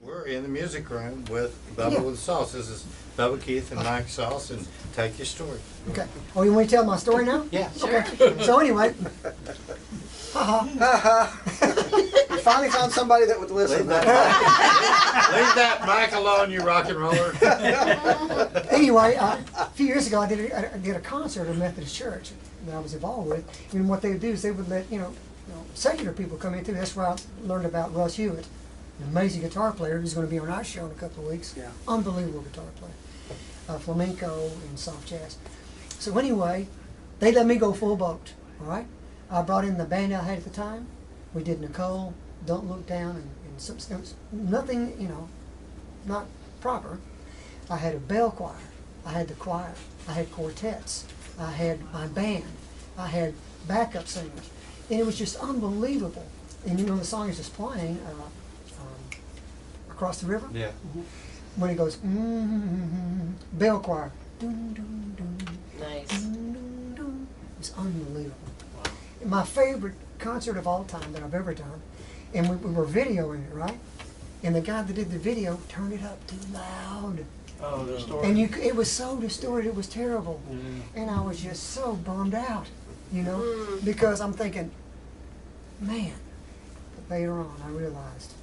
We're in the music room with Bubba with Sauce. This is Bubba, Keith, and Mike Sauce, and take your story. Okay. Oh, you want to tell my story now? Yeah. Okay. So anyway, You finally found somebody that would listen. Leave that mic alone, you rock and roller. anyway, a few years ago I did a concert at a Methodist church that I was involved with. And what they would do is they would let secular people come in too. That's where I learned about Russ Hewitt, an amazing guitar player who's going to be on our show in a couple of weeks. Yeah. Unbelievable guitar player, flamenco and soft jazz. So anyway, they let me go full boat. All right, I brought in the band I had at the time. We did Nicole, Don't Look Down, and some, nothing, not proper. I had a bell choir. I had the choir. I had quartets. I had my band. I had backup singers. And it was just unbelievable. And the song is just playing Across the River. Yeah. When it goes, bell choir. Dun, dun, dun, Nice. dun, dun, dun. It's unbelievable. My favorite concert of all time that I've ever done. And we were videoing it, right? And the guy that did the video turned it up too loud. Oh, the story. And it was so distorted, it was terrible. And I was just so bummed out, because I'm thinking, man, but later on I realized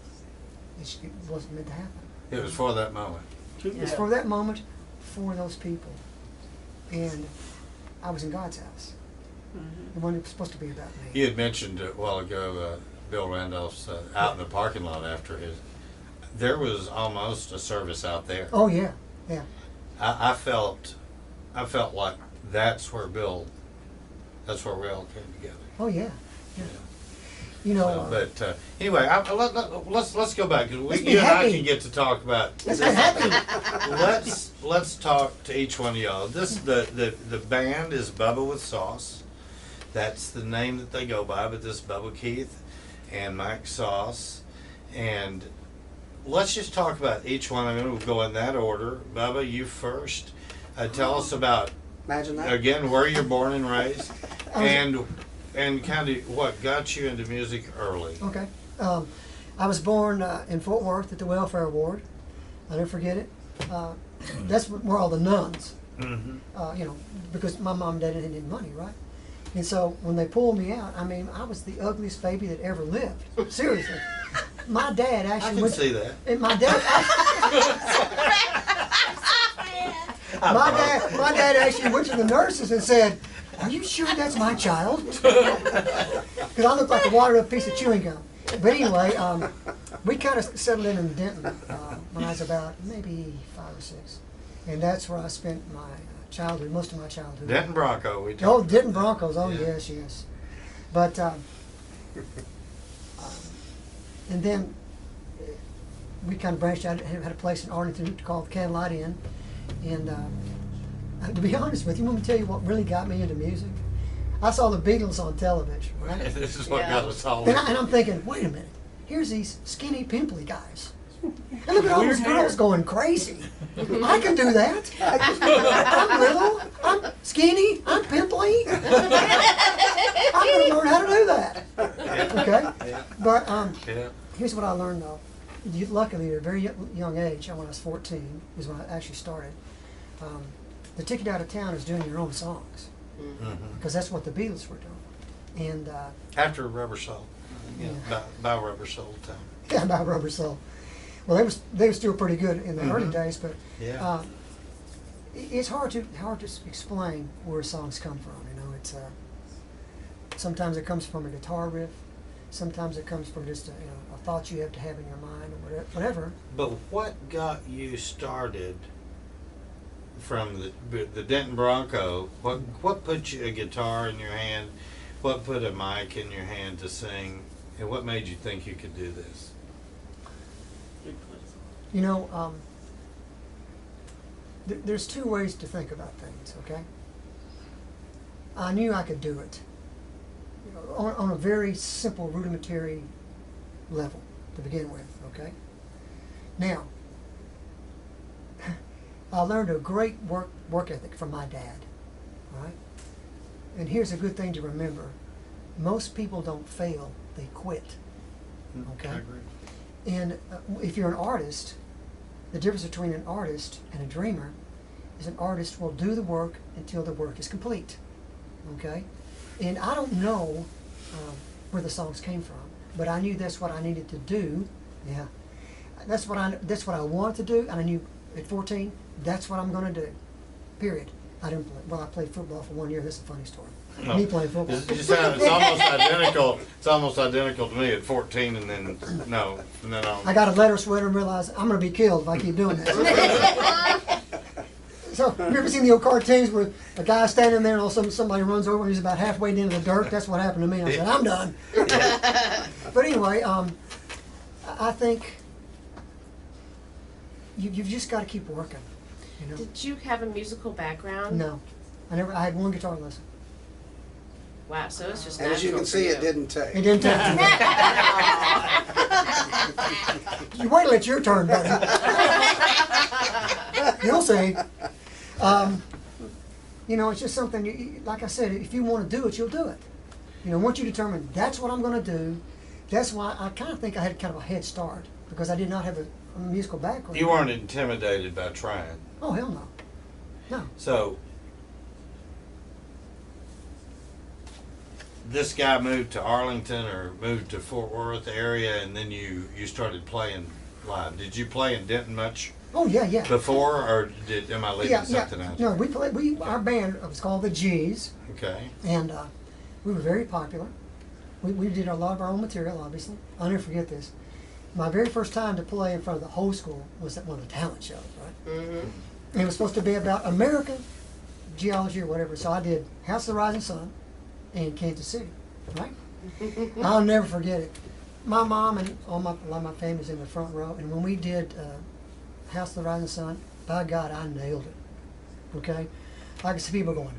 it wasn't meant to happen. It was for that moment. It was for that moment, for those people. And I was in God's house. The one that was supposed to be about me. You had mentioned a while ago Bill Randolph's out in the parking lot after his. There was almost a service out there. Oh yeah, yeah. I felt like that's where we all came together. Oh yeah, yeah. But anyway, let's go back because Let's be you and I happy. can get to talk about. Let's be happy. Let's talk to each one of y'all. The band is Bubba with Sauce. That's the name that they go by. But this is Bubba Keith and Mike Sauce, and let's just talk about each one. I'm going to go in that order. Bubba, you first. Tell us about Imagine that. again where you're born and raised, and kind of what got you into music early. Okay. I was born in Fort Worth at the Welfare Ward. I'll never forget it. That's where all the nuns, because my mom and dad didn't have any money, right? And so when they pulled me out, I mean, I was the ugliest baby that ever lived. Seriously. My dad I actually can see that. And my dad my dad actually went to the nurses and said, "Are you sure that's my child?" Because I looked like a watered up piece of chewing gum. But anyway, we kind of settled in Denton when I was about maybe 5 or 6. And that's where I spent my childhood, most of my childhood. Denton Bronco, we talked Oh, about Denton that. Broncos. Oh, Yeah. yes. But, and then we kind of branched out, had a place in Arlington called the Candlelight Inn. And to be honest with you, let me tell you what really got me into music. I saw the Beatles on television, right? This is what Yeah. got us all. And I'm thinking, wait a minute, here's these skinny, pimply guys. And look at all those girls going crazy. I can do that. I'm little, I'm skinny, I'm pimply. I'm going to learn how to do that. Okay? Yeah. But Yeah. here's what I learned though. Luckily, at a very young age, when I was 14, is when I actually started. The ticket out of town is doing your own songs. Because that's what the Beatles were doing. And After Rubber Soul. Yeah. Yeah. By Rubber Soul time. yeah, by Rubber Soul. Well, they were still pretty good in the early days, but Yeah. it's hard to explain where songs come from. It's sometimes it comes from a guitar riff, sometimes it comes from just a thought you have to have in your mind or whatever. But what got you started from the Denton Bronco? What put you a guitar in your hand? What put a mic in your hand to sing? And what made you think you could do this? There's two ways to think about things, okay? I knew I could do it on a very simple, rudimentary level to begin with, okay? Now, I learned a great work ethic from my dad, all right? And here's a good thing to remember. Most people don't fail, they quit, okay? I agree. And if you're an artist, the difference between an artist and a dreamer is an artist will do the work until the work is complete. Okay? And I don't know where the songs came from, but I knew that's what I needed to do. Yeah. That's what I wanted to do, and I knew at 14, that's what I'm going to do. Period. I didn't play. Well, I played football for 1 year. This is a funny story. No. Me playing football. It's almost identical. It's almost identical to me at 14, and then no, and then I got a letter sweater and realized I'm going to be killed if I keep doing this. So, have you ever seen the old cartoons where a guy's standing there and all of a sudden somebody runs over and he's about halfway into the dirt? That's what happened to me. I said, I'm done. But anyway, I think you've just got to keep working. You know? Did you have a musical background? No. I had one guitar lesson. Wow, so it's just And as you natural can for see, you. it didn't take. It didn't take too much. You wait till it's your turn, buddy. You'll see. You know, it's just something, like I said, if you want to do it, you'll do it. You know, once you determine that's what I'm going to do, that's why I kind of think I had kind of a head start, because I did not have a musical background. you weren't intimidated by trying. Oh, hell no. No. So this guy moved to Arlington or moved to Fort Worth area, and then you started playing live. Did you play in Denton much Oh, yeah, yeah. before, or am I leaving something out? No, our band was called the G's, Okay. and we were very popular. We did a lot of our own material, obviously. I'll never forget this. My very first time to play in front of the whole school was at one of the talent shows, right? Mm-hmm. And it was supposed to be about American geology or whatever. So I did House of the Rising Sun and Kansas City, right? I'll never forget it. My mom and a lot of my family's in the front row, and when we did House of the Rising Sun, by God, I nailed it. Okay? I could see people going.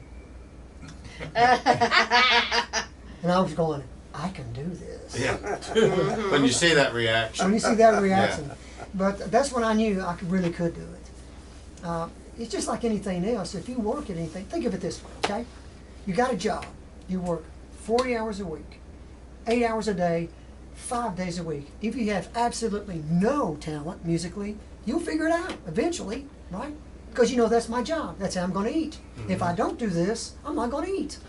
And I was going, I can do this. Yeah. When you see that reaction. When you see that reaction. But that's when I knew I really could do it. It's just like anything else. If you work at anything, think of it this way, okay? You got a job. You work 40 hours a week, 8 hours a day, 5 days a week. If you have absolutely no talent musically, you'll figure it out eventually, right? Because you know that's my job. That's how I'm going to eat. Mm-hmm. If I don't do this, I'm not going to eat.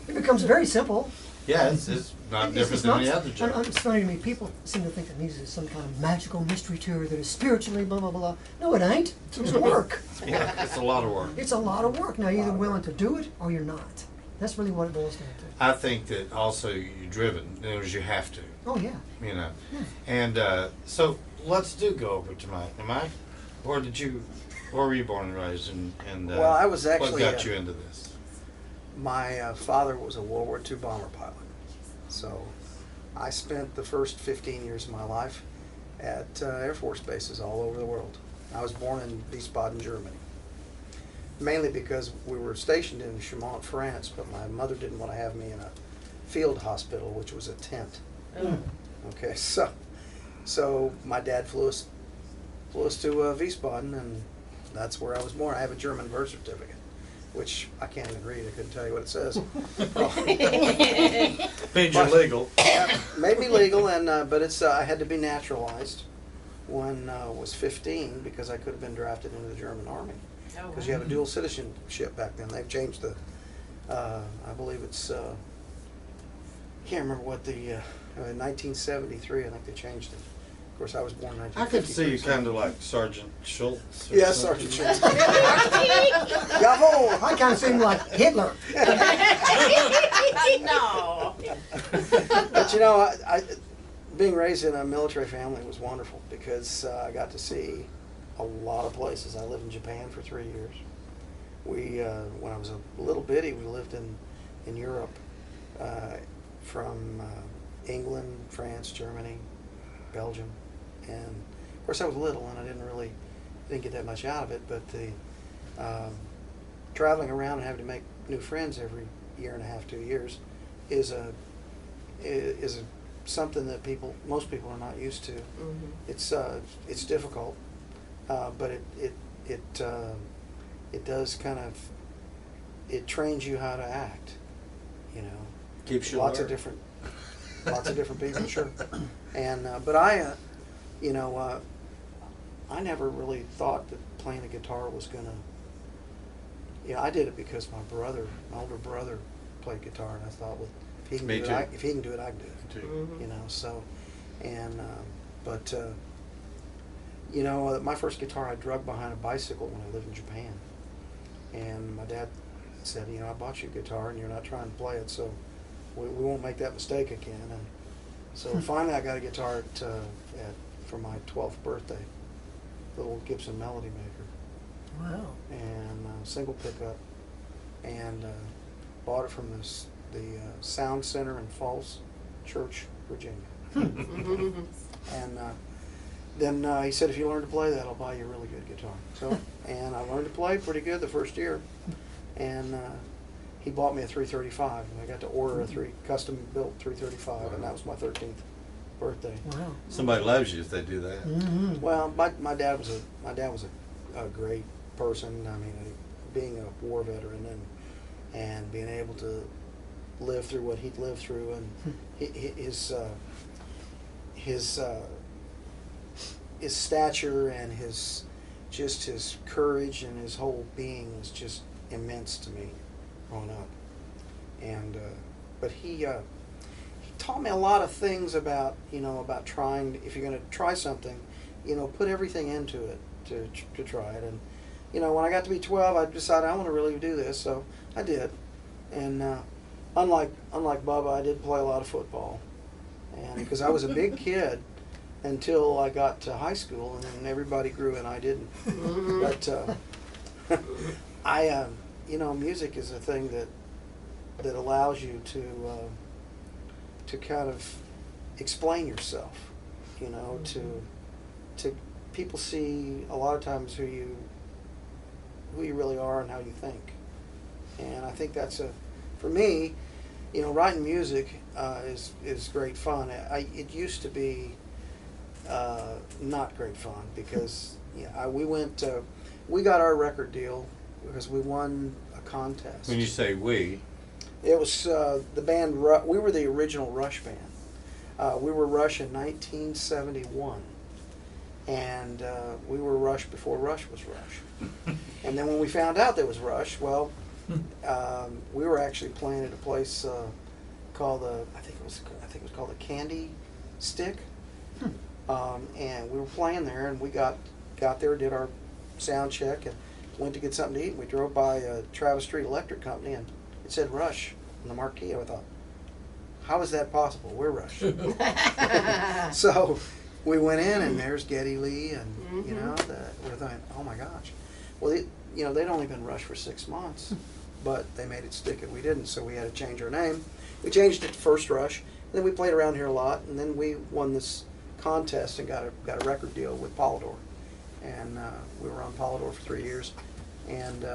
It becomes very simple. Yeah, it's not different than any other job. It's funny to me. People seem to think that music is some kind of magical mystery tour that is spiritually blah, blah, blah. No, it ain't. It's work. Yeah, it's a lot of work. It's a lot of work. Now, you're either willing to do it or you're not. That's really what it boils down to. I think that also you're driven, in other words, you have to, Oh, yeah. you know. Yeah. And so let's go over to Mike. Where were you born and raised? And Well, I was what actually, got you into this? My father was a World War II bomber pilot. So I spent the first 15 years of my life at Air Force bases all over the world. I was born in Wiesbaden, Germany. Mainly because we were stationed in Chaumont, France, but my mother didn't want to have me in a field hospital, which was a tent. Oh. Okay, so my dad flew us to Wiesbaden, and that's where I was born. I have a German birth certificate, which I can't even read. I couldn't tell you what it says. Means you're legal. Made me legal, and but it's I had to be naturalized when I was 15 because I could have been drafted into the German army. Oh, Because you have a dual citizenship back then. They've changed the, I believe it's, can't remember what the, in 1973, I think they changed it. Of course, I was born in I could 1953. see you kind of like Sergeant Schultz. Or Yeah, something. Sergeant Schultz. Jawohl! I kind of seem like Hitler. No. But you know, I being raised in a military family was wonderful because I got to see a lot of places. I lived in Japan for 3 years. We, when I was a little bitty, we lived in Europe, from England, France, Germany, Belgium, and of course I was little and I didn't get that much out of it. But the traveling around and having to make new friends every year and a half, 2 years, is something that most people are not used to. Mm-hmm. It's difficult. But it does kind of, it trains you how to act, you know. Keeps you lots alert. of different people, sure. And but I you know, I never really thought that playing the guitar was gonna. Yeah, I did it because my older brother, played guitar, and I thought, well, if he can Me do too. it, if he can do it, I can do it. Too. Mhm. You know, so, and but you know, my first guitar I drug behind a bicycle when I lived in Japan, and my dad said, you know, I bought you a guitar, and you're not trying to play it, so we won't make that mistake again. And so finally, I got a guitar for my 12th birthday, little Gibson Melody Maker, Wow. and single pickup, and bought it from the Sound Center in Falls Church, Virginia. And then he said, if you learn to play that, I'll buy you a really good guitar. So, and I learned to play pretty good the first year, and he bought me a 335, and I got to order a custom built 335, and that was my 13th birthday. Wow. Somebody loves you if they do that. Mm-hmm. Well, my dad was a great person. I mean, being a war veteran and being able to live through what he'd lived through, and his stature and his courage and his whole being was just immense to me growing up. And but he taught me a lot of things about trying. If you're going to try something, put everything into it to try it. And when I got to be 12, I decided I want to really do this, so I did. And unlike Bubba, I did play a lot of football, and because I was a big kid until I got to high school, and then everybody grew and I didn't. But music is a thing that allows you to kind of explain yourself. To people see a lot of times who you really are and how you think. And I think that's for me, writing music is great fun. It used to be not great fun because we got our record deal because we won a contest. When you say we, it was the band. We were the original Rush band. We were Rush in 1971, and we were Rush before Rush was Rush. And then when we found out there was Rush, well, we were actually playing at a place called I think it was called the Candy Stick. And we were playing there, and we got there, did our sound check, and went to get something to eat. We drove by Travis Street Electric Company, and it said Rush on the marquee. I thought, how is that possible? We're Rush. So we went in, and there's Geddy Lee, and we're thinking, oh my gosh. Well, they'd only been Rush for 6 months, but they made it stick, and we didn't, so we had to change our name. We changed it to First Rush, and then we played around here a lot, and then we won this contest and got a record deal with Polydor, and we were on Polydor for 3 years, and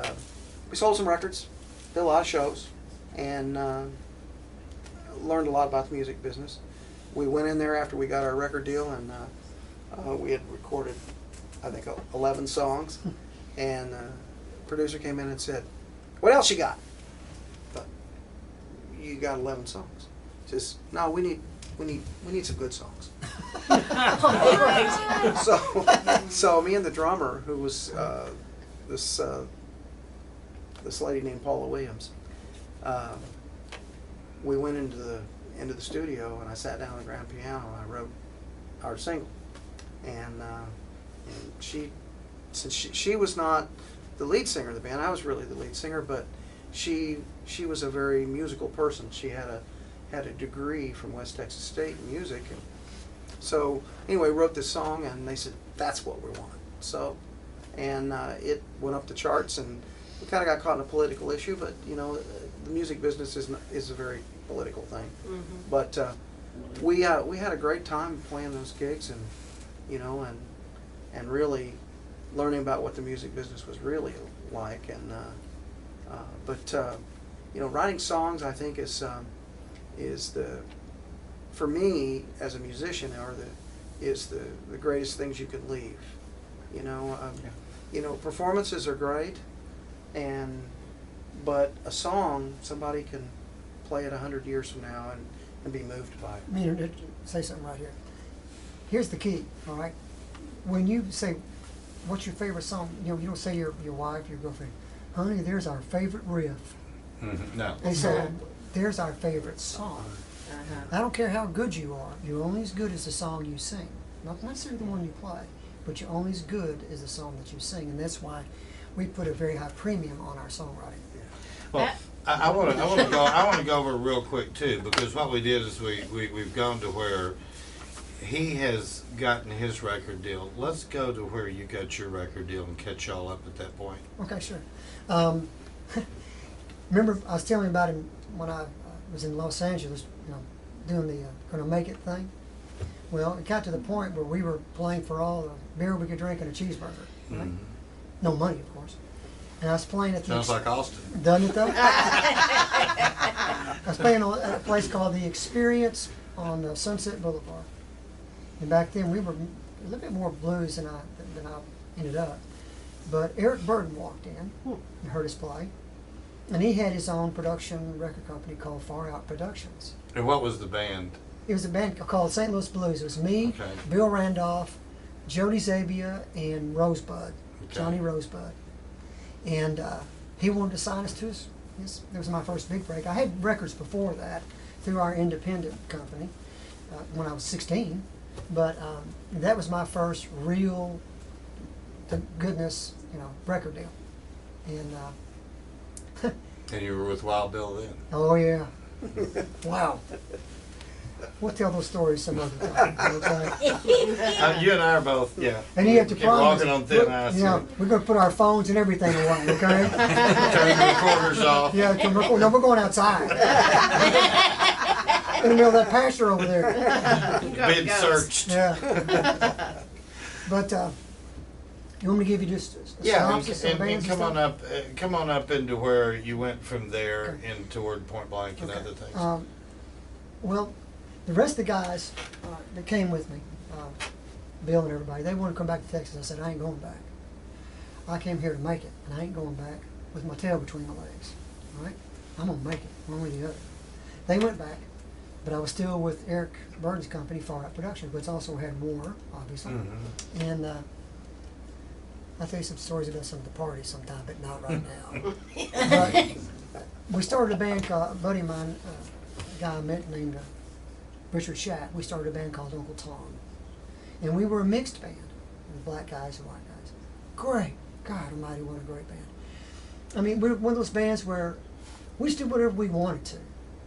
we sold some records, did a lot of shows, and learned a lot about the music business. We went in there after we got our record deal, and we had recorded, I think, 11 songs, and the producer came in and said, "What else you got?" But you got 11 songs. Says, "No, we need some good songs." So me and the drummer, who was this lady named Paula Williams, we went into the studio, and I sat down on the grand piano and I wrote our single. And since she was not the lead singer of the band, I was really the lead singer, but she was a very musical person. She had a degree from West Texas State in music, and so anyway, wrote this song, and they said that's what we want. So, and it went up the charts, and we kind of got caught in a political issue, but the music business is a very political thing. Mm-hmm. But we had a great time playing those gigs, and and really learning about what the music business was really like, and writing songs, I think, is for me as a musician, is the greatest things you could leave. Performances are great, but a song, somebody can play it 100 years from now and be moved by it. I mean, say something right here. here's the key, all right? When you say, what's your favorite song? You know, you don't say your wife, your girlfriend, honey, there's our favorite riff. No. They say, there's our favorite song. Uh-huh. I don't care how good you are, you're only as good as the song you sing. Not necessarily the one you play, but you're only as good as the song that you sing, and that's why we put a very high premium on our songwriting. Well, That- I want to go over real quick too, because what we did is we've gone to where he has gotten his record deal. Let's go to where you got your record deal and catch y'all up at that point. Okay, sure. Remember, I was telling you about him when I was in Los Angeles, you know, doing the Gonna Make It thing. Well, it got to the point where we were playing for all the beer we could drink and a cheeseburger. Right? Mhm. No money, of course. And I was playing at the Sounds like Austin. Doesn't it though? I was playing at a place called The Experience on Sunset Boulevard. And back then we were a little bit more blues than I ended up. But Eric Burden walked in and heard us play. And he had his own production record company called Far Out Productions. And what was the band? It was a band called St. Louis Blues. It was me, Okay. Bill Randolph, Jody Zabia, and Rosebud, Okay. Johnny Rosebud. And he wanted to sign us to his, that was my first big break. I had records before that through our independent company when I was 16. But that was my first real, to goodness, you know, record deal. And And you were with Wild Bill then. oh yeah, wow. We'll tell those stories some other time. Okay? You and I are both, yeah. And you have to Keep promise. walking on thin ice. You know, we're going to put our phones and everything away. Okay? Turn the recorders off. Yeah. No, we're going outside. In the middle of that pasture over there. Been searched. Yeah. But you want me to give you just a Yeah, synopsis of and bands come on stuff? up, come on up into where you went from there Okay. and toward Point Blank and Okay. other things. Well, the rest of the guys that came with me, Bill and everybody, they wanted to come back to Texas. I said, I ain't going back. I came here to make it, and I ain't going back with my tail between my legs. All right? I'm going to make it, one way or the other. They went back, but I was still with Eric Burden's company, Far Out Productions, which also had more, obviously. Mhm. And I'll tell you some stories about some of the parties sometime, but not right now. But we started a band called, a buddy of mine, a guy I met named Richard Schatt. We started a band called Uncle Tom. And we were a mixed band, with black guys and white guys. Great. God almighty, what a great band. I mean, we're one of those bands where we just did whatever we wanted to.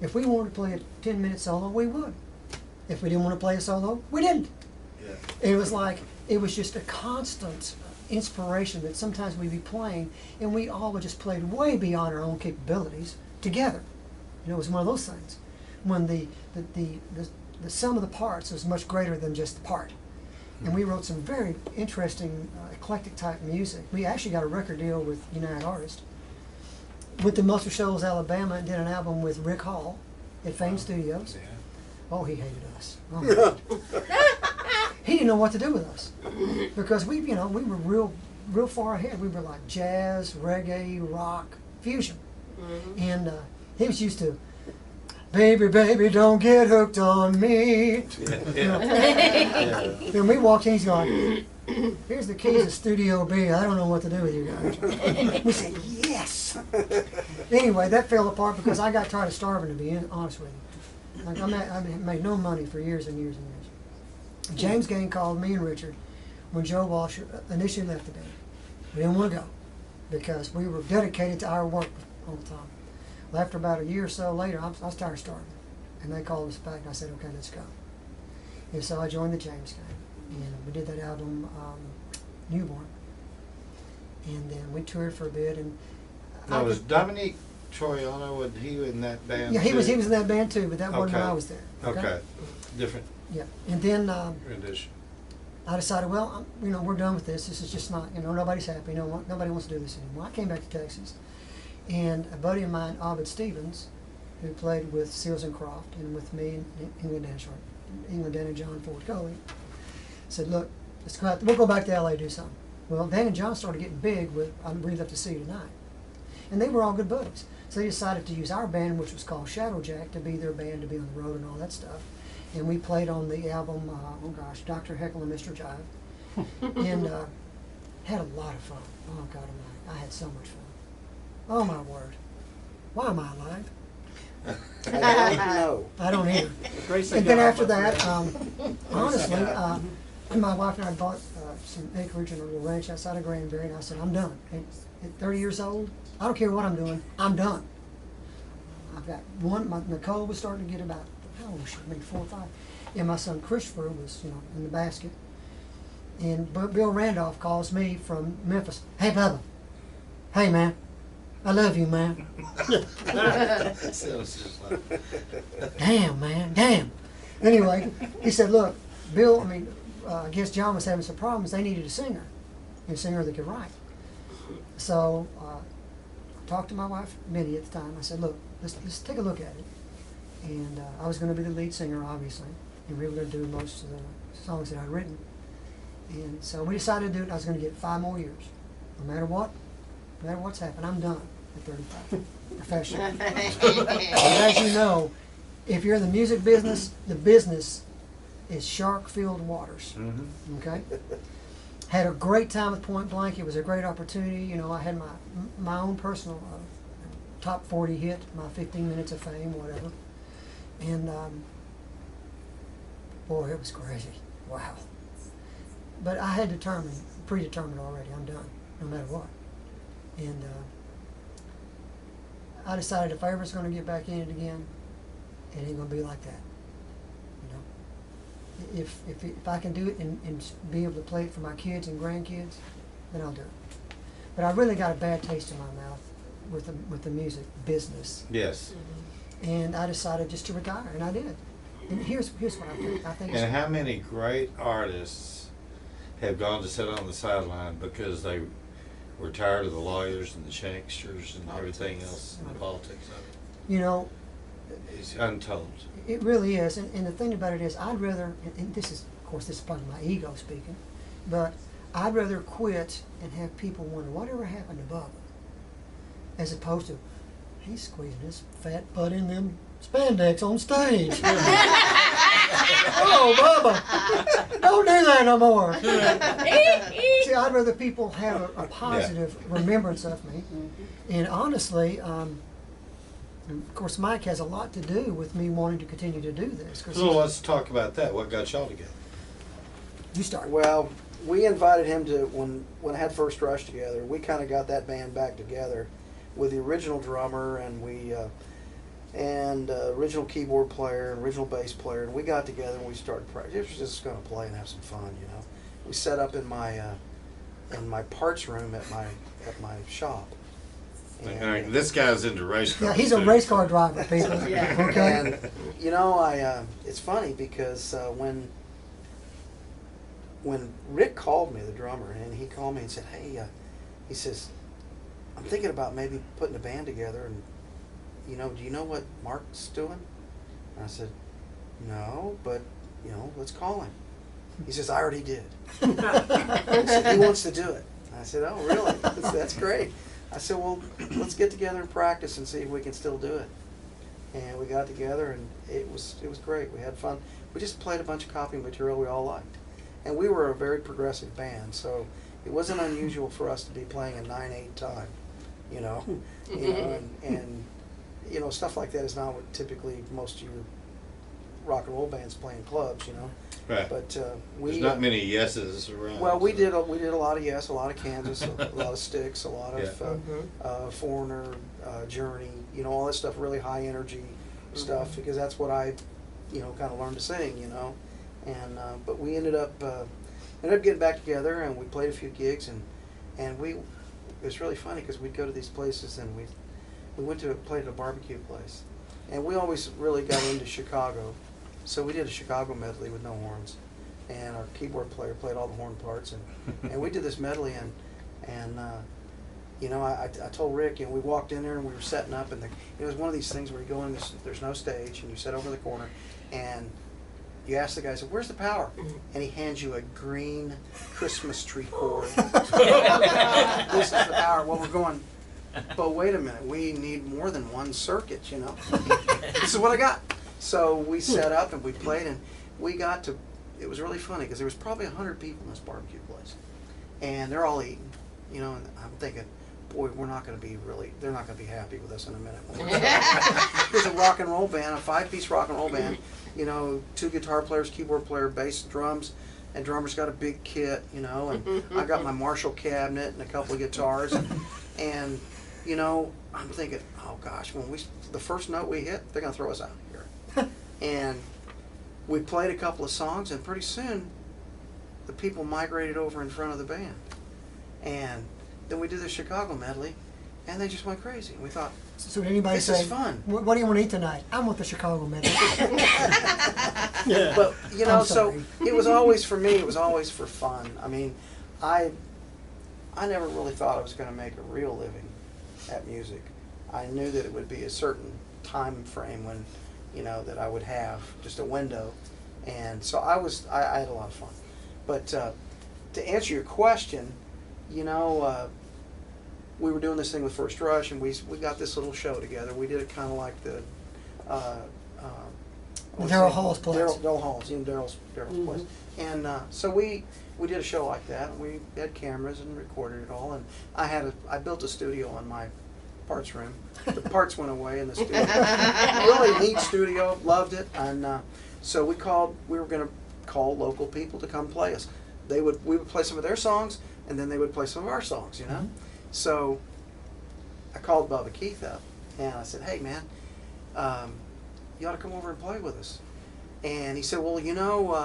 If we wanted to play a 10-minute solo, we would. If we didn't want to play a solo, we didn't. Yeah. It was like, it was just a constant inspiration that sometimes we'd be playing and we all would just played way beyond our own capabilities together. You know, it was one of those things. When the sum of the parts was much greater than just the part. And we wrote some very interesting, eclectic type music. We actually got a record deal with United Artists. Went to Muscle Shoals, Alabama, and did an album with Rick Hall at Fame Studios. Yeah. Oh, he hated us. Oh, my God. He didn't know what to do with us because we were real far ahead. We were like jazz, reggae, rock, fusion, and he was used to, baby, baby, don't get hooked on me. Yeah. Yeah. Then we walked in, he's going, here's the keys to Studio B. I don't know what to do with you guys. We said, yes. Anyway, that fell apart because I got tired of starving, to be honest with you. Like I made no money for years and years and years. James Gang called me and Richard when Joe Walsh initially left the band. We didn't want to go because we were dedicated to our work all the time. Well, after about a year or so later, I was tired of starving. And they called us back and I said, okay, let's go. And so I joined the James Gang. And we did that album, Newborn. And then we toured for a bit. And Now, was Dominique Troiano, was he in that band? yeah, he was too? in that band too, but that wasn't when Okay. I was there. Okay. Different Yeah. And then rendition. I decided, well, we're done with this. This is just not, nobody's happy. Nobody wants to do this anymore. I came back to Texas, and a buddy of mine, Ovid Stevens, who played with Seals and Croft and with me and England and John Ford Coley, said, look, we'll go back to LA and do something. Well, Dan and John started getting big with I Breathe Up to See You Tonight. And they were all good buddies. So they decided to use our band, which was called Shadowjack, to be their band, to be on the road and all that stuff. and we played on the album, oh gosh, Dr. Heckle and Mr. Jive, and had a lot of fun. Oh God Almighty, I had so much fun. Oh my word, why am I alive? I don't know. I don't either. Grace And of then God, after my that, friend. honestly, my wife and I bought some acreage in a little ranch outside of Granbury, and I said, I'm done. At 30 years old, I don't care what I'm doing, I'm done. I've got one, Nicole was starting to get about, how old was she, maybe 4 or 5. And my son Christopher was, in the basket. And Bill Randolph calls me from Memphis. Hey, Bubba. Hey, man. I love you, man. Sounds just like. Damn, man, damn. Anyway, he said, look, Bill, I guess John was having some problems. They needed a singer that could write. So I talked to my wife, Minnie, at the time. I said, look, let's take a look at it. And I was going to be the lead singer, obviously, and we were going to do most of the songs that I'd written. And so we decided to do it. I was going to get 5 more years. No matter what's happened, I'm done at 35, professionally. And as you know, if you're in the music business, the business is shark-filled waters. Mm-hmm. Okay? Had a great time with Point Blank. It was a great opportunity. I had my own personal top 40 hit, my 15 minutes of fame, whatever. And boy, it was crazy. Wow. But I had predetermined already. I'm done, no matter what. And I decided if I ever was going to get back in it again, it ain't going to be like that. If I can do it and be able to play it for my kids and grandkids, then I'll do it. But I really got a bad taste in my mouth with the music business. Yes. And I decided just to retire, and I did. And here's what I think. I think And how many great artists have gone to sit on the sideline because they were tired of the lawyers and the shanksters and everything else and the politics of it? It's untold. It really is. And the thing about it is, I'd rather, and this is probably my ego speaking, but I'd rather quit and have people wonder, whatever happened to Bubba? As opposed to, he's squeezing his fat butt in them spandex on stage. Oh, Bubba, don't do that no more. See, I'd rather people have a positive remembrance of me. And honestly, of course, Mike has a lot to do with me wanting to continue to do this. So let's talk about that. What got y'all together? You start. Well, we invited him to, when I had First Rush together, we kind of got that band back together with the original drummer and original keyboard player and original bass player, and we got together and we started practicing. It was just going to play and have some fun, We set up in my parts room at my shop. And this guy's into race cars. Yeah, he's a too. race car driver, people. Yeah. Okay. And it's funny because when Rick called me, the drummer, and he called me and said, "Hey," he says, "I'm thinking about maybe putting a band together, and do you know what Mark's doing?" And I said, "No, but let's call him." He says, "I already did." He said, "He wants to do it." I said, "Oh, really? That's great." I said, "Well, let's get together and practice and see if we can still do it." And we got together, and it was great. We had fun. We just played a bunch of copy material we all liked, and we were a very progressive band, so it wasn't unusual for us to be playing a 9/8 time, and stuff like that is not what typically most of your rock and roll bands play in clubs, Right. But There's not many yeses around. well, we so. did a lot of Yes, a lot of Kansas, a lot of Styx, a lot of Yeah. Foreigner, Journey, all that stuff, really high energy stuff, because that's what I, kind of learned to sing, and but we ended up getting back together, and we played a few gigs, and it was really funny because we'd go to these places, and we went to play at a barbecue place, and we always really got into Chicago. So we did a Chicago medley with no horns, and our keyboard player played all the horn parts, and we did this medley, and I told Rick, and we walked in there and we were setting up, and it was one of these things where you go in, there's no stage, and you sit over the corner, and you ask the guy, so where's the power? And he hands you a green Christmas tree cord. This is the power. Well, we're going, but wait a minute, we need more than one circuit, This is what I got. So we set up and we played, and we got to. It was really funny because there was probably 100 people in this barbecue place, and they're all eating, you know. And I'm thinking, boy, we're not going to be really. They're not going to be happy with us in a minute. There's a rock and roll band, a 5-piece rock and roll band. You know, 2 guitar players, keyboard player, bass, drums, and drummer's got a big kit. You know, and I got my Marshall cabinet and a couple of guitars, and you know, I'm thinking, oh gosh, when the first note we hit, they're going to throw us out here, and we played a couple of songs, and pretty soon the people migrated over in front of the band. And then we did the Chicago medley, and they just went crazy. And we thought, So did anybody this say, is fun. What do you want to eat tonight? I want the Chicago medley. But, you know, I'm so sorry. it was always, for me, it was always for fun. I mean, I never really thought I was going to make a real living at music. I knew that it would be a certain time frame when, you know, that I would have just a window, and so I had a lot of fun. But to answer your question, you know, we were doing this thing with First Rush, and we got this little show together. We did it kind of like the Daryl Hall's place. Daryl Hall's, you know, Daryl's place, and so we did a show like that. And we had cameras and recorded it all, and I built a studio on my parts room. The parts went away in the studio. Really neat studio, loved it, and so we were going to call local people to come play us. We would play some of their songs, and then they would play some of our songs, you know. Mhm. So I called Bubba Keith up, and I said, hey man, you ought to come over and play with us. And he said, well, you know,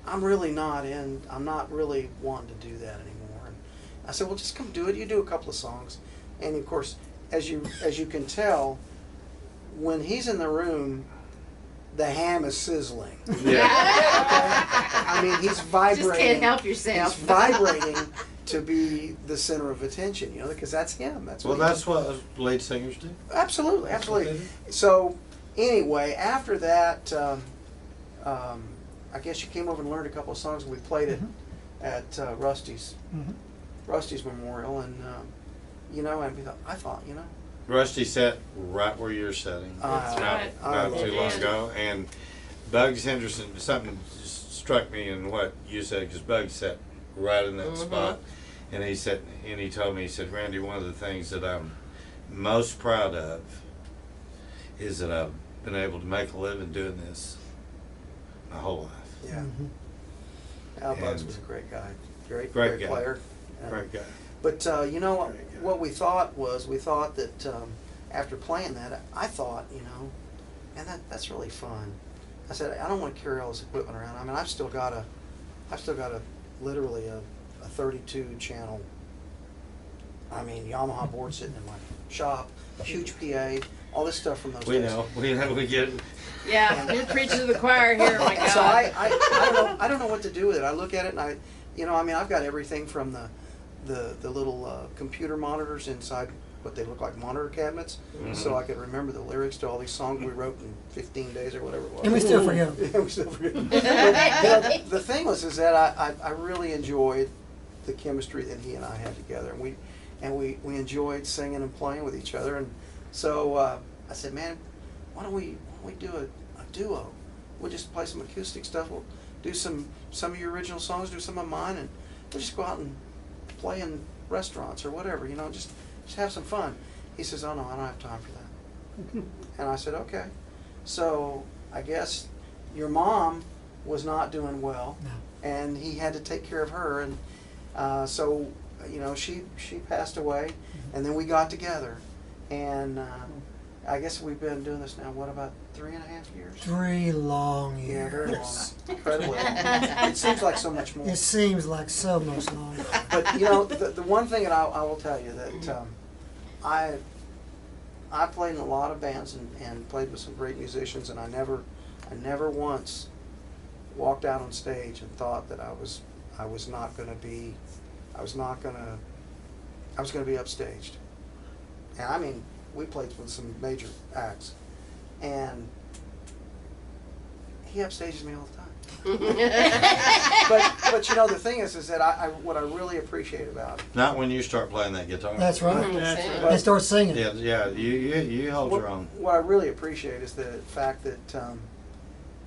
I'm not really wanting to do that anymore. And I said, well, just come do it. You do a couple of songs. And of course, as you can tell, when he's in the room, the ham is sizzling. Yeah. I mean, he's vibrating. Just can't help yourself. He's vibrating to be the center of attention, you know, because that's him. That's Well, what he that's what lead singers do. Absolutely, That's what absolutely. they do. So, anyway, after that, I guess you came over and learned a couple of songs, and we played it at Rusty's Memorial, and you know, and I thought, you know, Rusty sat right where you're sitting. That's right. Not I too long love ago. And Bugs Henderson, something just struck me in what you said, because Bugs sat right in that spot. And he told me, he said, Randy, one of the things that I'm most proud of is that I've been able to make a living doing this my whole life. yeah. Mhm. Al Bugs And was a great guy, great guy. player. Great guy. But you know what? Very good. What we thought was, that after playing that, I thought, you know, man, that's really fun. I said, I don't want to carry all this equipment around. I mean, I've still got literally a 32 channel. I mean, Yamaha board sitting in my shop, huge PA, all this stuff from those We days. know, we get it. Yeah, you're preaching to the choir here, my God. So I don't know what to do with it. I look at it and I mean, I've got everything from the little computer monitors inside what they look like monitor cabinets, so I could remember the lyrics to all these songs we wrote in 15 days or whatever it was. And we still forget 'em. Yeah, we still forget 'em. But, you know, the thing was is that I really enjoyed the chemistry that he and I had together, and we enjoyed singing and playing with each other, and so I said, man, why don't we do a duo? We'll just play some acoustic stuff. We'll do some of your original songs, do some of mine, and we'll just go out and play in restaurants or whatever, you know, just have some fun. He says, oh no, I don't have time for that. And I said, okay. So I guess your mom was not doing well, No. and he had to take care of her, and so, you know, she passed away, and then we got together, and I guess we've been doing this now, what, about 3.5 years? 3 long years. Yeah, very long. Incredibly long. It seems like so much more. It seems like so much longer. But you know, the one thing that I will tell you that I played in a lot of bands and played with some great musicians, and I never once walked out on stage and thought that I was going to be upstaged. And I mean, we played with some major acts, and He upstages me all the time. But you know, the thing is that what I really appreciate about it. Not when you start playing that guitar. That's right. That's They start singing. Yeah, yeah. You hold your own. What I really appreciate is the fact that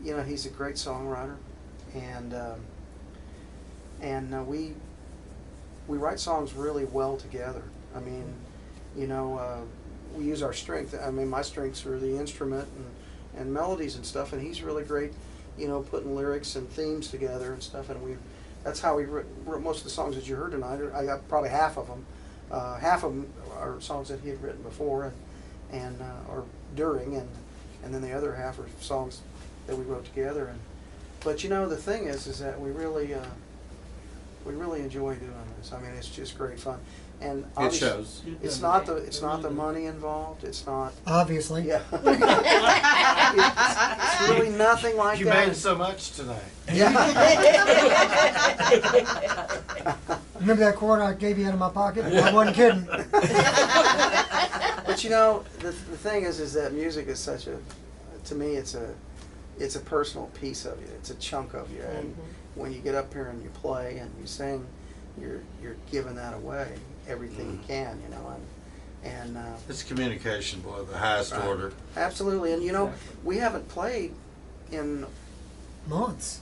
you know, he's a great songwriter, and we write songs really well together. I mean, you know, we use our strength. I mean, my strengths are the instrument and melodies and stuff, and he's really great, you know, putting lyrics and themes together and stuff. And that's how we wrote most of the songs that you heard tonight. I got probably half of them. Half of them are songs that he had written before and or during, and then the other half are songs that we wrote together. But you know, the thing is that we really enjoy doing this. I mean, it's just great fun. And It shows. it's not the money involved. It's not. Obviously. Yeah. it's really nothing like You that. made so much tonight. Yeah. Remember that quarter I gave you out of my pocket? I wasn't kidding. But you know, the thing is that music is such to me, it's a personal piece of you. It's a chunk of you. And when you get up here and you play and you sing, you're giving that away, everything you can, you know. And It's communication, boy, the highest Right. order. absolutely. And you know, we haven't played in, Months.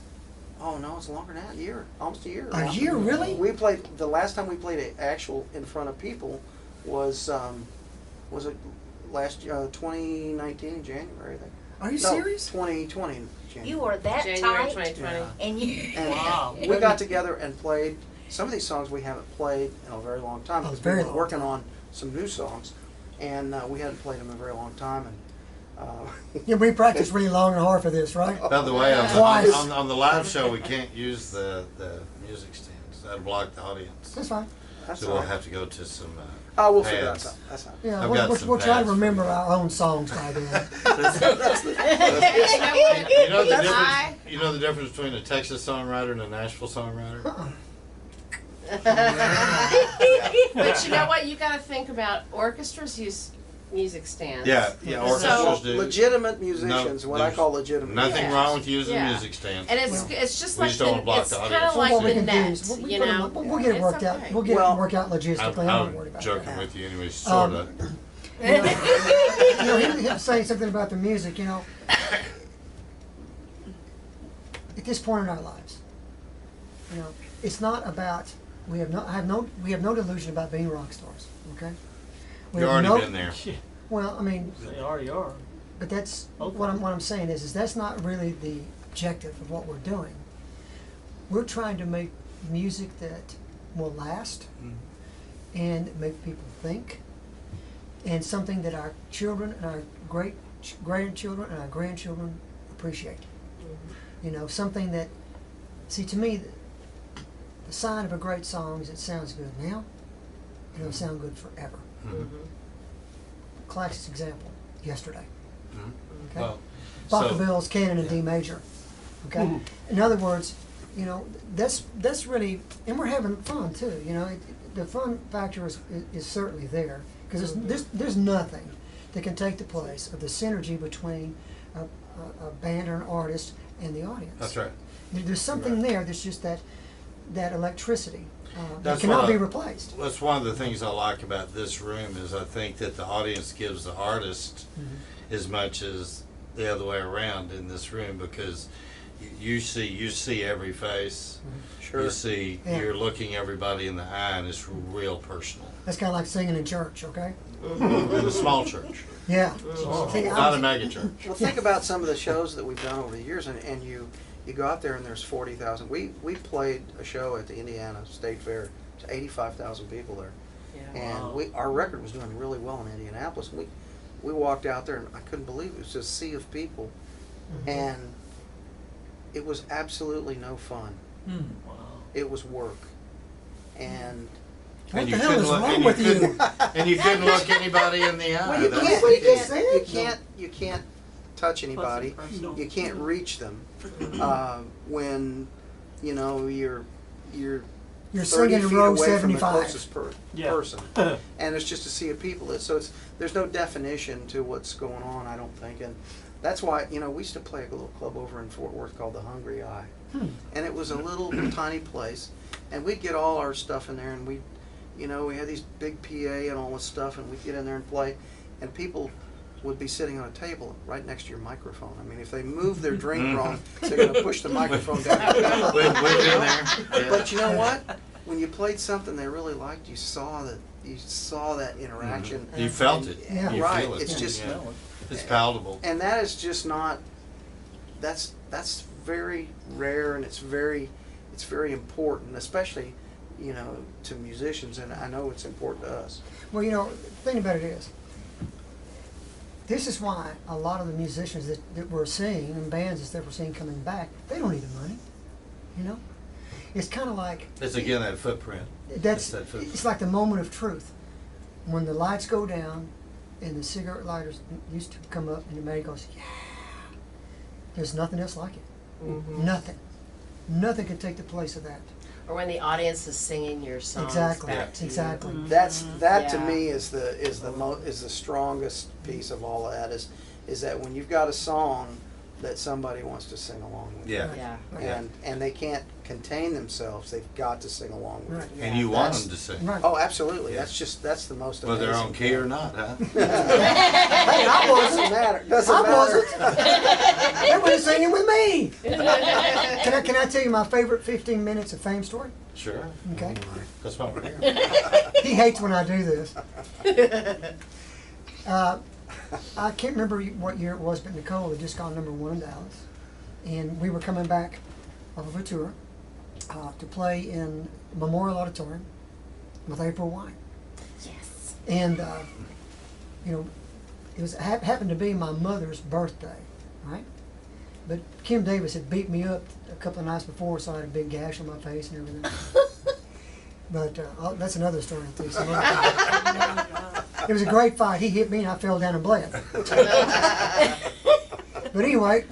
oh no, it's longer than that, almost a year. A now. year, really? We played, the last time we played an actual in front of people was it last 2019 January? I think. Are you No, serious? 2020 January. You were that January tight, 2020. Yeah. and you. And Wow. we got together and played some of these songs we haven't played in a very long time. Oh, Because very we were long working on some new songs, and we hadn't played them in a very long time. And Yeah, we practiced really long and hard for this, right? By the way, Twice. on the live show, we can't use the music stands. That'll block the audience. That's fine. that's So all we'll right. have to go to some. Oh, we'll figure out pads. something. That's not. Yeah, I've we'll, got we'll, some we'll try to pads. remember our own songs by then. You know the difference. You know the difference between a Texas songwriter and a Nashville songwriter. But you know what? You got to think about orchestras use music stands. Yeah, yeah. Orchestras do. Legitimate musicians, what I there's call legitimate. Nothing Yeah. wrong with using Yeah. music stands. And it's just We like just don't wanna block it's the kind audience. of Well, like what we the can do net, is you know. we'll get it It's worked out. okay. We'll get Well, it worked out logistically. I'm not worried I'm about joking that. with you, anyway. Sorta. You know, he was saying something about the music. You know, at this point in our lives, you know, it's not about we have no delusion about being rock stars. Okay, we You've have already no- been there. Well, I mean, They already are. but that's Okay. what I'm saying is that's not really the objective of what we're doing. We're trying to make music that will last and make people think, and something that our children and our grandchildren and our grandchildren appreciate. You know, something that, see, to me, the sign of a great song is it sounds good now, and it'll sound good forever. Classic example, Yesterday. Okay? Well, Bachelbel's Canon in D major. Okay. In other words, you know, that's really, and we're having fun too. You know, the fun factor is certainly there because there's nothing that can take the place of the synergy between a band or an artist and the audience. That's right. There's something Right. there that's just that electricity that That's cannot what be I- replaced. That's one of the things I like about this room is I think that the audience gives the artist as much as the other way around in this room because you see every face. Sure. You see, Yeah. you're looking everybody in the eye, and it's real personal. That's kind of like singing in church, okay? In a small church, Yeah. See, not a mega church. Well, think about some of the shows that we've done over the years, and you go out there and there's 40,000. We played a show at the Indiana State Fair. It's 85,000 people there, Yeah. and our record was doing really well in Indianapolis. And we walked out there and I couldn't believe it was just a sea of people, and it was absolutely no fun. Wow. It was work, and What And the you hell couldn't is look- wrong and with you? couldn't- And you couldn't look anybody in the eye. well, you That's- can't, what you you just can't, said. you can't touch anybody. You can't reach them when you know you're You're 30 singing in feet row away from the 75. closest Yeah. person. And it's just a sea of people. There's no definition to what's going on, I don't think. And that's why, we used to play a little club over in Fort Worth called the Hungry Eye. And it was a little tiny place. And we'd get all our stuff in there, and we had these big PA and all this stuff, and we'd get in there and play. And people would be sitting on a table right next to your microphone. I mean, if they move their drink wrong, they're going to push the microphone down. We've been there. Yeah. But you know what? When you played something they really liked, you saw that interaction. You felt it. Yeah. You Right. feel it. It's just, Yeah. It's palatable. and that is just not. That's very rare, and it's very important, especially to musicians, and I know it's important to us. Well, the thing about it is, this is why a lot of the musicians that we're seeing and bands that we're seeing coming back, they don't need the money. It's kind of like It's again that footprint. that's. that footprint. It's like the moment of truth, when the lights go down, and the cigarette lighters used to come up, and the man goes, "Yeah." There's nothing else like it. Mhm. Nothing can take the place of that. Or when the audience is singing your songs Exactly. back to Exactly. you. That to Yeah. me is the strongest piece of all of that is that when you've got a song that somebody wants to sing along with. Yeah. Yeah. And they can't contain themselves. They've got to sing along with Right. it. And you want That's- them to sing. Right. Oh, absolutely. Yeah. That's the most Whether amazing. they're on key or not, huh? Hey, I wasn't matter. Doesn't I matter. wasn't. They were singing with me. Can I tell you my favorite 15 minutes of fame story? Sure. Okay. That's why we're here. He hates when I do this. I can't remember what year it was, but Nicole had just gone #1 in Dallas, and we were coming back off of a tour to play in Memorial Auditorium with April Wine. Yes. And it was happened to be my mother's birthday, right? But Kim Davis had beat me up a couple of nights before, so I had a big gash on my face and everything. But that's another story I'll tell you some other time. It was a great fight. He hit me and I fell down and bled. But anyway,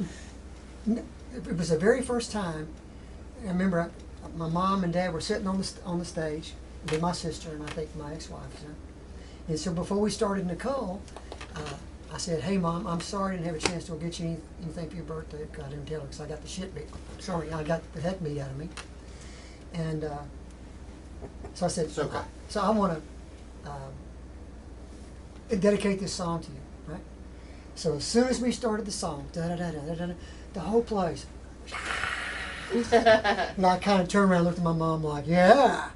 it was the very first time. I remember my mom and dad were sitting on the stage with my sister and I think my ex-wife. And so before we started Nicole, I said, "Hey Mom, I'm sorry I didn't have a chance to go get you anything for your birthday." Because I didn't tell her because I got the shit beat. Sorry, I got the heck beat out of me. And so I said, It's okay. So I want to dedicate this song to you, right? So as soon as we started the song, the whole place, and I kind of turned around and looked at my mom like, "Yeah.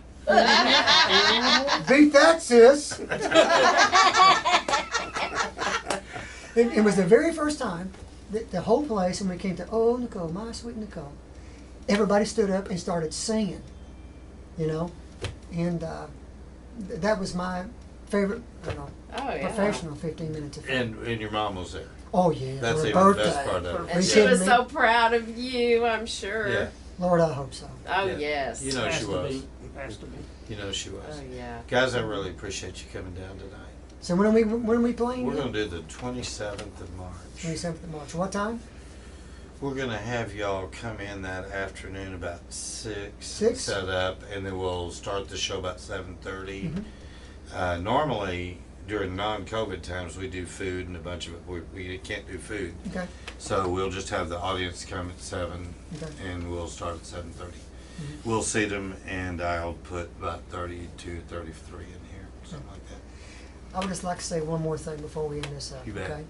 Beat that, sis." It was the very first time that the whole place, when we came to "Oh, Nicole, my sweet Nicole," everybody stood up and started singing, and that was my favorite, Oh, yeah. professional 15 minutes of fame. And your mom was there. Oh yeah, That's for a even the birthday. best part of it. Are And you she was kidding me? so proud of you, I'm sure. Yeah. Lord, I hope so. Oh, Yeah. yes. You know Has she to was. be. Has to be. You know she was. Oh, yeah. Guys, I really appreciate you coming down tonight. So when are we playing? We're again? going to do the 27th of March. 27th of March. What time? We're going to have y'all come in that afternoon about 6. 6? Set up, and then we'll start the show about 7:30. Mhm. Normally, during non-COVID times, we do food and a bunch of it. We can't do food. Okay. So we'll just have the audience come at 7, Okay. and we'll start at 7:30. Mhm. We'll seat them, and I'll put about 32, 33 in here, something like that. I would just like to say one more thing before we end this up. You bet. Okay.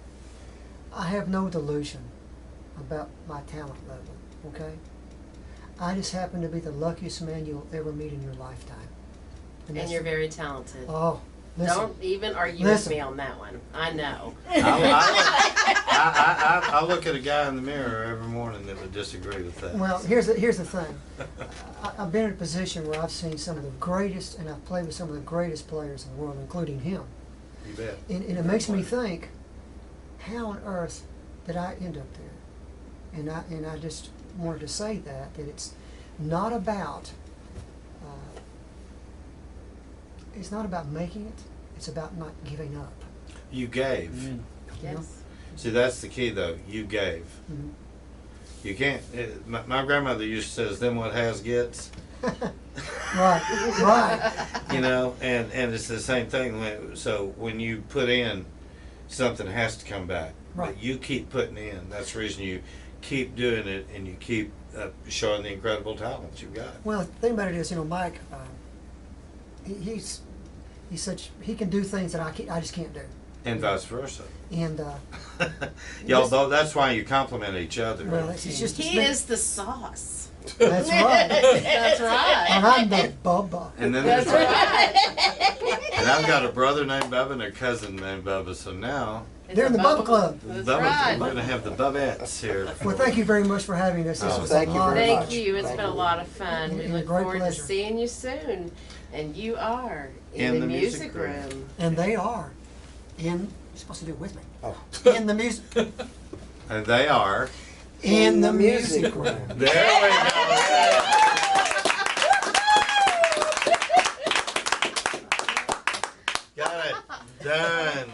I have no delusion about my talent level. Okay. I just happen to be the luckiest man you'll ever meet in your lifetime. And that's- you're very talented. Oh, listen. Don't even argue Listen. with me on that one. I know. I look at a guy in the mirror every morning that would disagree with that. Well, here's the thing. I've been in a position where I've seen some of the greatest, and I've played with some of the greatest players in the world, including him. You bet. And it makes me think, how on earth did I end up there? And I just wanted to say that it's not about making it. It's about not giving up. You gave. Amen. Yes. See, that's the key, though. You gave. Mhm. You can't. My grandmother used to say, "Then what has gets." Right. You know, and it's the same thing. So when you put in, something has to come back. Right. But you keep putting in. That's the reason you keep doing it, and you keep showing the incredible talent you've got. Well, the thing about it is, Mike, he's such, he can do things that I just can't do. And vice versa. And Y'all, though, that's why you compliment each other. well, it's just He is the sauce. That's right. That's right. And I'm the Bubba. And then That's there's right. and I've got a brother named Bubba and a cousin named Bubba. So now They're in the Bubba Club. That's Bubba's, right. we're gonna have the Bubbettes here. Well, thank you very much for having us. This Oh, was thank a you lot very of much. Thank you. It's Thank been a you. lot of fun. We And a look great forward to pleasure. seeing you soon. And you are In in the the music music room. room. And they are you're supposed to do it with me. Oh. In the music. And they are. In the music room. There we go. Got it done.